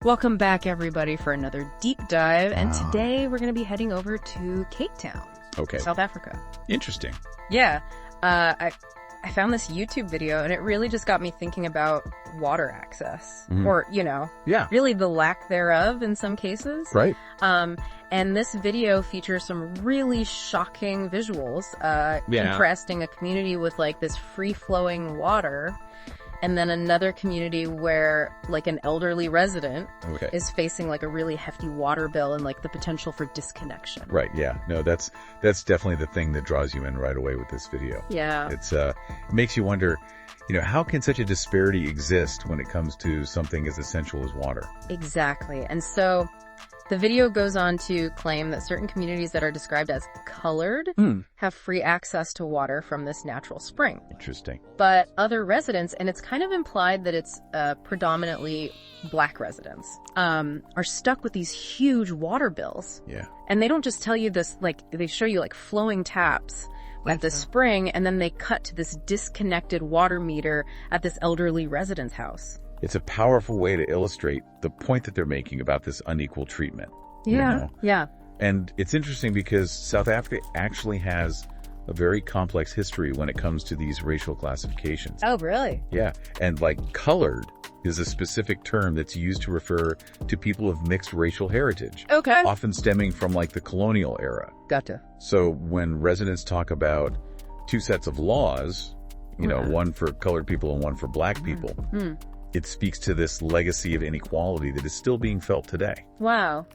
Welcome back, everybody, for another deep dive. And today we're going to be heading over to Cape Town, South Africa. Interesting. Yeah. I found this YouTube video, and it really just got me thinking about water access. Or, really the lack thereof in some cases. Right. And this video features some really shocking visuals, contrasting a community with like this free-flowing water, and then another community where like an elderly resident is facing like a really hefty water bill and like the potential for disconnection. Right. Yeah. No, that's definitely the thing that draws you in right away with this video. Yeah. It makes you wonder, how can such a disparity exist when it comes to something as essential as water? Exactly. And so the video goes on to claim that certain communities that are described as colored have free access to water from this natural spring. Interesting. But other residents, and it's kind of implied that it's predominantly black residents, are stuck with these huge water bills. Yeah. And they don't just tell you this, like, they show you like flowing taps at the spring, and then they cut to this disconnected water meter at this elderly resident's house. It's a powerful way to illustrate the point that they're making about this unequal treatment. Yeah. Yeah. And it's interesting because South Africa actually has a very complex history when it comes to these racial classifications. Oh, really? Yeah. And like colored is a specific term that's used to refer to people of mixed racial heritage. Okay. Often stemming from like the colonial era. Gotcha. So when residents talk about two sets of laws, one for colored people and one for black people, it speaks to this legacy of inequality that is still being felt today. Wow.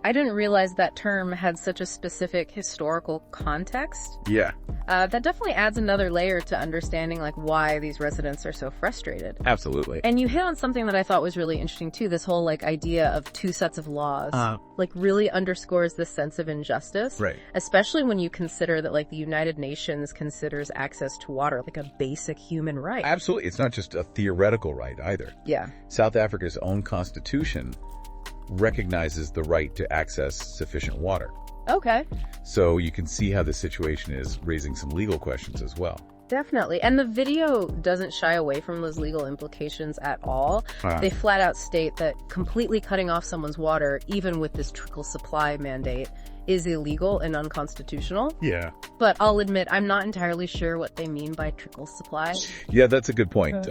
I didn't realize that term had such a specific historical context. Yeah. That definitely adds another layer to understanding like why these residents are so frustrated. Absolutely. And you hit on something that I thought was really interesting too, this whole like idea of two sets of laws, like really underscores this sense of injustice. Right. Especially when you consider that like the United Nations considers access to water like a basic human right. Absolutely. It's not just a theoretical right either. Yeah. South Africa's own constitution recognizes the right to access sufficient water. Okay. So you can see how the situation is raising some legal questions as well. Definitely. And the video doesn't shy away from those legal implications at all. They flat out state that completely cutting off someone's water, even with this trickle supply mandate, is illegal and unconstitutional. Yeah. But I'll admit, I'm not entirely sure what they mean by trickle supply. Yeah, that's a good point.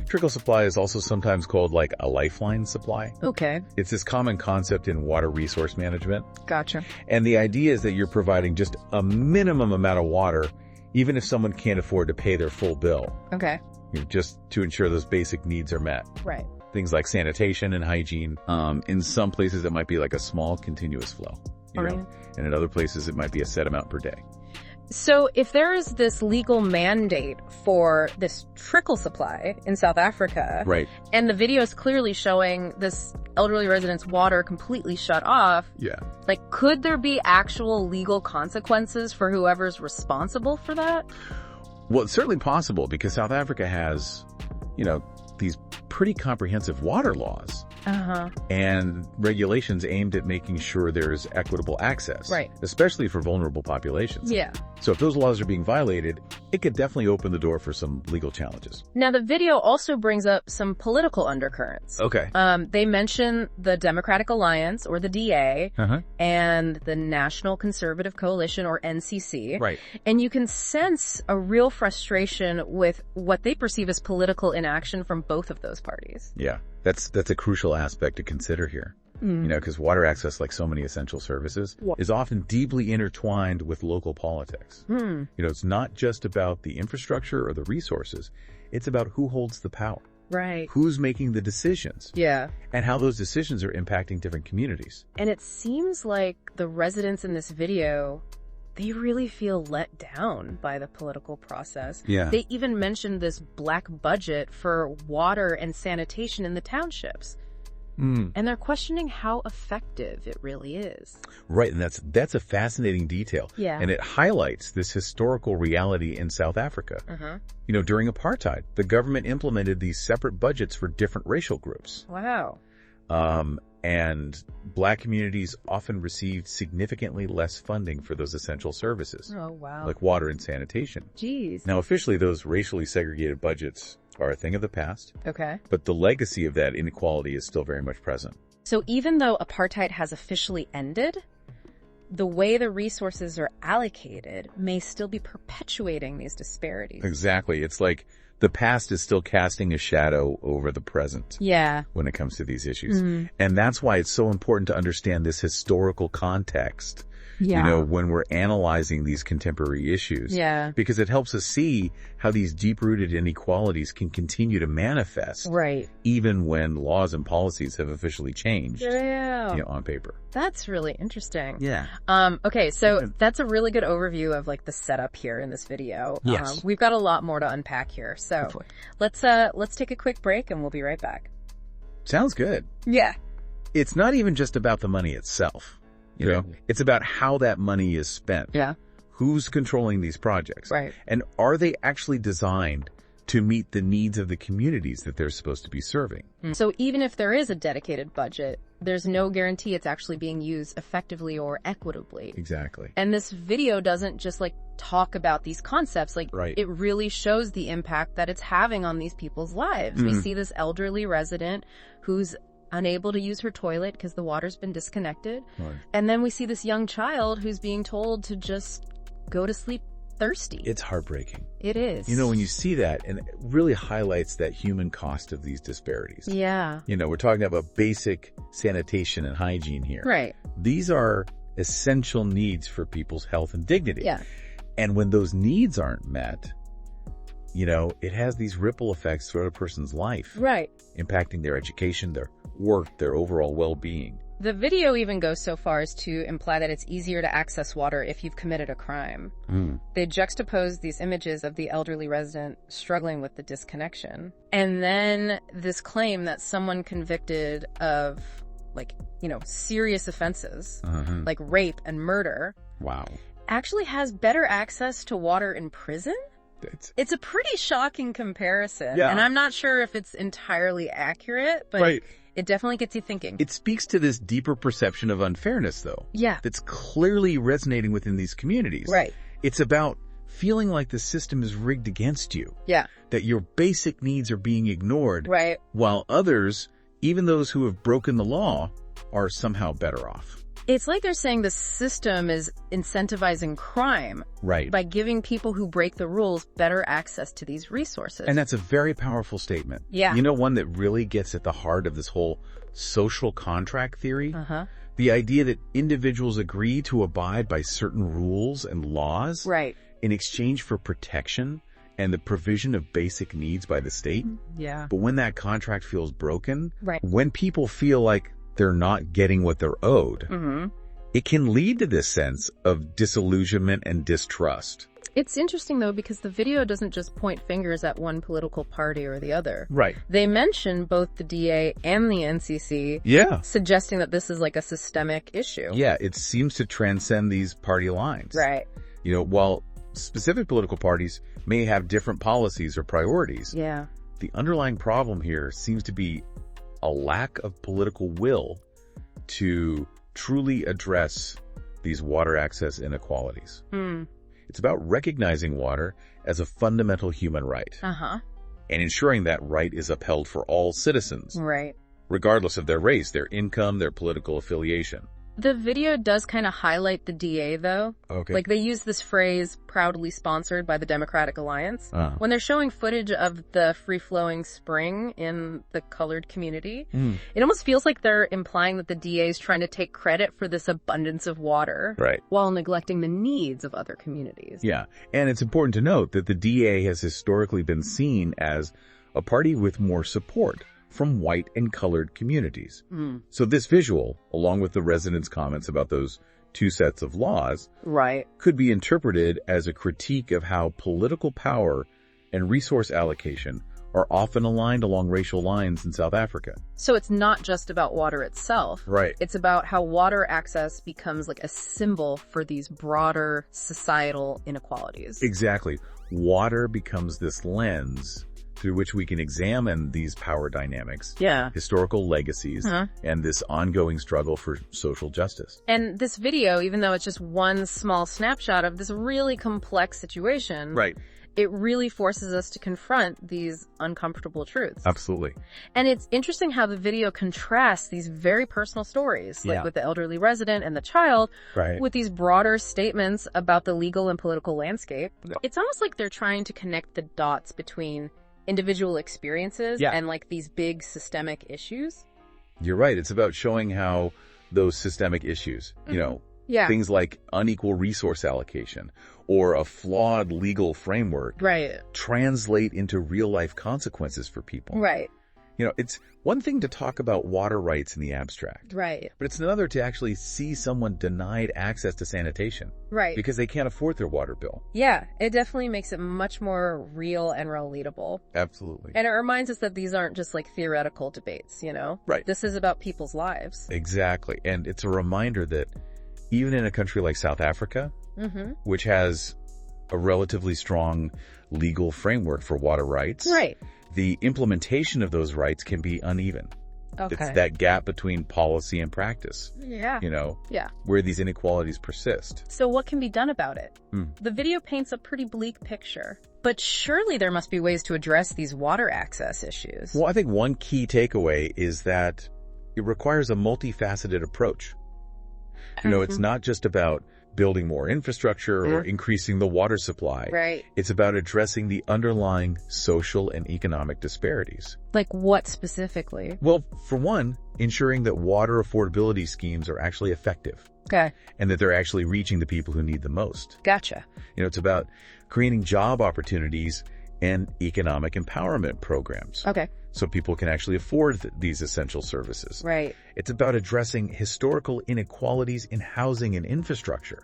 Trickle supply is also sometimes called like a lifeline supply. Okay. It's this common concept in water resource management. Gotcha. And the idea is that you're providing just a minimum amount of water, even if someone can't afford to pay their full bill. Okay. Just to ensure those basic needs are met. Right. Things like sanitation and hygiene. In some places, it might be like a small continuous flow. And in other places, it might be a set amount per day. So if there is this legal mandate for this trickle supply in South Africa, right, and the video is clearly showing this elderly resident's water completely shut off, like, could there be actual legal consequences for whoever's responsible for that? Well, it's certainly possible because South Africa has, these pretty comprehensive water laws. And regulations aimed at making sure there's equitable access. Right. Especially for vulnerable populations. Yeah. So if those laws are being violated, it could definitely open the door for some legal challenges. Now, the video also brings up some political undercurrents. Okay. They mention the Democratic Alliance, or the DA, and the National Conservative Coalition, or NCC. Right. And you can sense a real frustration with what they perceive as political inaction from both of those parties. Yeah. That's a crucial aspect to consider here. Because water access, like so many essential services, is often deeply intertwined with local politics. It's not just about the infrastructure or the resources. It's about who holds the power. Right. Who's making the decisions. Yeah. And how those decisions are impacting different communities. And it seems like the residents in this video, they really feel let down by the political process. Yeah. They even mentioned this black budget for water and sanitation in the townships. And they're questioning how effective it really is. Right, and that's a fascinating detail. Yeah. And it highlights this historical reality in South Africa. During apartheid, the government implemented these separate budgets for different racial groups. Wow. And black communities often received significantly less funding for those essential services. Oh, wow. Like water and sanitation. Jeez. Now, officially, those racially segregated budgets are a thing of the past. Okay. But the legacy of that inequality is still very much present. So even though apartheid has officially ended, the way the resources are allocated may still be perpetuating these disparities. Exactly. It's like the past is still casting a shadow over the present. Yeah. When it comes to these issues. And that's why it's so important to understand this historical context. Yeah. You know, when we're analyzing these contemporary issues. Yeah. Because it helps us see how these deep-rooted inequalities can continue to manifest. Right. Even when laws and policies have officially changed. Yeah. You know, on paper. That's really interesting. Yeah. Okay, so that's a really good overview of like the setup here in this video. Yes. We've got a lot more to unpack here. So let's take a quick break and we'll be right back. Sounds good. Yeah. It's not even just about the money itself. You know, it's about how that money is spent. Yeah. Who's controlling these projects? Right. And are they actually designed to meet the needs of the communities that they're supposed to be serving? So even if there is a dedicated budget, there's no guarantee it's actually being used effectively or equitably. Exactly. And this video doesn't just like talk about these concepts. Like it really shows the impact that it's having on these people's lives. We see this elderly resident who's unable to use her toilet because the water's been disconnected. Right. And then we see this young child who's being told to just go to sleep thirsty. It's heartbreaking. It is. You know, when you see that, and it really highlights that human cost of these disparities. Yeah. You know, we're talking about basic sanitation and hygiene here. Right. These are essential needs for people's health and dignity. Yeah. And when those needs aren't met, you know, it has these ripple effects throughout a person's life. Right. Impacting their education, their work, their overall well-being. The video even goes so far as to imply that it's easier to access water if you've committed a crime. They juxtapose these images of the elderly resident struggling with the disconnection. And then this claim that someone convicted of, like, you know, serious offenses, like rape and murder, actually has better access to water in prison? It's a pretty shocking comparison. Yeah. And I'm not sure if it's entirely accurate, but it definitely gets you thinking. It speaks to this deeper perception of unfairness, though. Yeah. That's clearly resonating within these communities. Right. It's about feeling like the system is rigged against you. Yeah. That your basic needs are being ignored. Right. While others, even those who have broken the law, are somehow better off. It's like they're saying the system is incentivizing crime. Right. By giving people who break the rules better access to these resources. And that's a very powerful statement. Yeah. You know, one that really gets at the heart of this whole social contract theory? The idea that individuals agree to abide by certain rules and laws. Right. In exchange for protection and the provision of basic needs by the state. Yeah. But when that contract feels broken, when people feel like they're not getting what they're owed, it can lead to this sense of disillusionment and distrust. It's interesting, though, because the video doesn't just point fingers at one political party or the other. Right. They mention both the DA and the NCC. Yeah. Suggesting that this is like a systemic issue. Yeah, it seems to transcend these party lines. Right. You know, while specific political parties may have different policies or priorities, the underlying problem here seems to be a lack of political will to truly address these water access inequalities. It's about recognizing water as a fundamental human right. And ensuring that right is upheld for all citizens. Right. Regardless of their race, their income, their political affiliation. The video does kind of highlight the DA, though. Okay. Like, they use this phrase, proudly sponsored by the Democratic Alliance. When they're showing footage of the free-flowing spring in the colored community, it almost feels like they're implying that the DA is trying to take credit for this abundance of water. Right. While neglecting the needs of other communities. Yeah. And it's important to note that the DA has historically been seen as a party with more support from white and colored communities. So this visual, along with the residents' comments about those two sets of laws, could be interpreted as a critique of how political power and resource allocation are often aligned along racial lines in South Africa. So it's not just about water itself. Right. It's about how water access becomes like a symbol for these broader societal inequalities. Exactly. Water becomes this lens through which we can examine these power dynamics, historical legacies, and this ongoing struggle for social justice. And this video, even though it's just one small snapshot of this really complex situation, it really forces us to confront these uncomfortable truths. Absolutely. And it's interesting how the video contrasts these very personal stories, like with the elderly resident and the child, with these broader statements about the legal and political landscape. It's almost like they're trying to connect the dots between individual experiences and like these big systemic issues. You're right. It's about showing how those systemic issues, you know, things like unequal resource allocation or a flawed legal framework translate into real-life consequences for people. Right. You know, it's one thing to talk about water rights in the abstract. Right. But it's another to actually see someone denied access to sanitation. Right. Because they can't afford their water bill. Yeah, it definitely makes it much more real and relatable. Absolutely. And it reminds us that these aren't just like theoretical debates, you know? Right. This is about people's lives. Exactly. And it's a reminder that even in a country like South Africa, which has a relatively strong legal framework for water rights, the implementation of those rights can be uneven. Okay. It's that gap between policy and practice, you know, where these inequalities persist. So what can be done about it? The video paints a pretty bleak picture, but surely there must be ways to address these water access issues. Well, I think one key takeaway is that it requires a multifaceted approach. You know, it's not just about building more infrastructure or increasing the water supply. Right. It's about addressing the underlying social and economic disparities. Like what specifically? Well, for one, ensuring that water affordability schemes are actually effective. Okay. And that they're actually reaching the people who need the most. Gotcha. You know, it's about creating job opportunities and economic empowerment programs. Okay. So people can actually afford these essential services. Right. It's about addressing historical inequalities in housing and infrastructure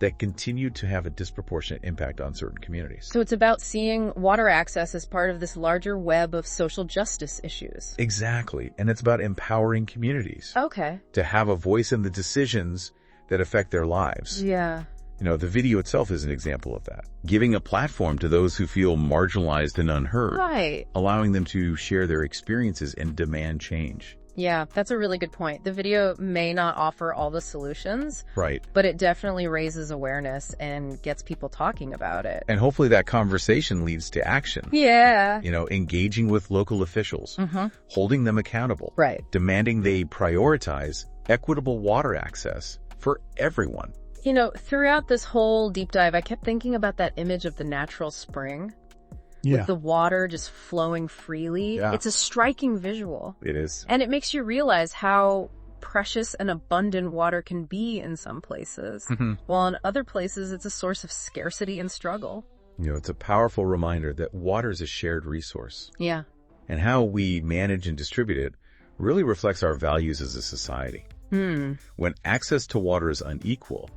that continue to have a disproportionate impact on certain communities. So it's about seeing water access as part of this larger web of social justice issues. Exactly. And it's about empowering communities. Okay. To have a voice in the decisions that affect their lives. Yeah. You know, the video itself is an example of that. Giving a platform to those who feel marginalized and unheard. Right. Allowing them to share their experiences and demand change. Yeah, that's a really good point. The video may not offer all the solutions. Right. But it definitely raises awareness and gets people talking about it. And hopefully that conversation leads to action. Yeah. You know, engaging with local officials. Holding them accountable. Right. Demanding they prioritize equitable water access for everyone. You know, throughout this whole deep dive, I kept thinking about that image of the natural spring. With the water just flowing freely. It's a striking visual. It is. And it makes you realize how precious and abundant water can be in some places, while in other places it's a source of scarcity and struggle. You know, it's a powerful reminder that water is a shared resource. Yeah. And how we manage and distribute it really reflects our values as a society. When access to water is unequal,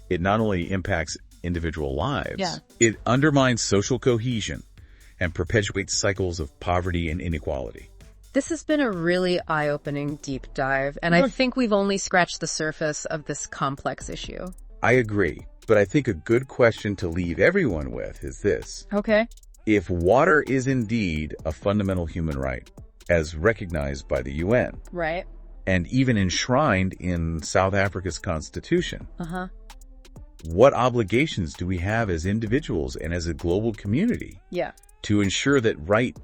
it not only impacts individual lives, it undermines social cohesion and perpetuates cycles of poverty and inequality. This has been a really eye-opening deep dive, and I think we've only scratched the surface of this complex issue. I agree, but I think a good question to leave everyone with is this. Okay. If water is indeed a fundamental human right, as recognized by the UN, right, and even enshrined in South Africa's constitution, what obligations do we have as individuals and as a global community to ensure that right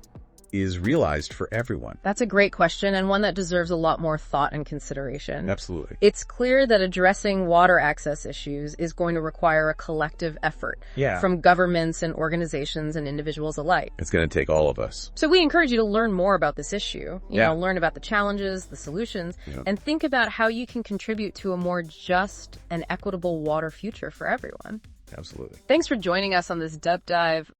is realized for everyone? That's a great question, and one that deserves a lot more thought and consideration. Absolutely. It's clear that addressing water access issues is going to require a collective effort from governments and organizations and individuals alike. It's going to take all of us. So we encourage you to learn more about this issue, you know, learn about the challenges, the solutions, and think about how you can contribute to a more just and equitable water future for everyone. Absolutely. Thanks for joining us on this deep dive.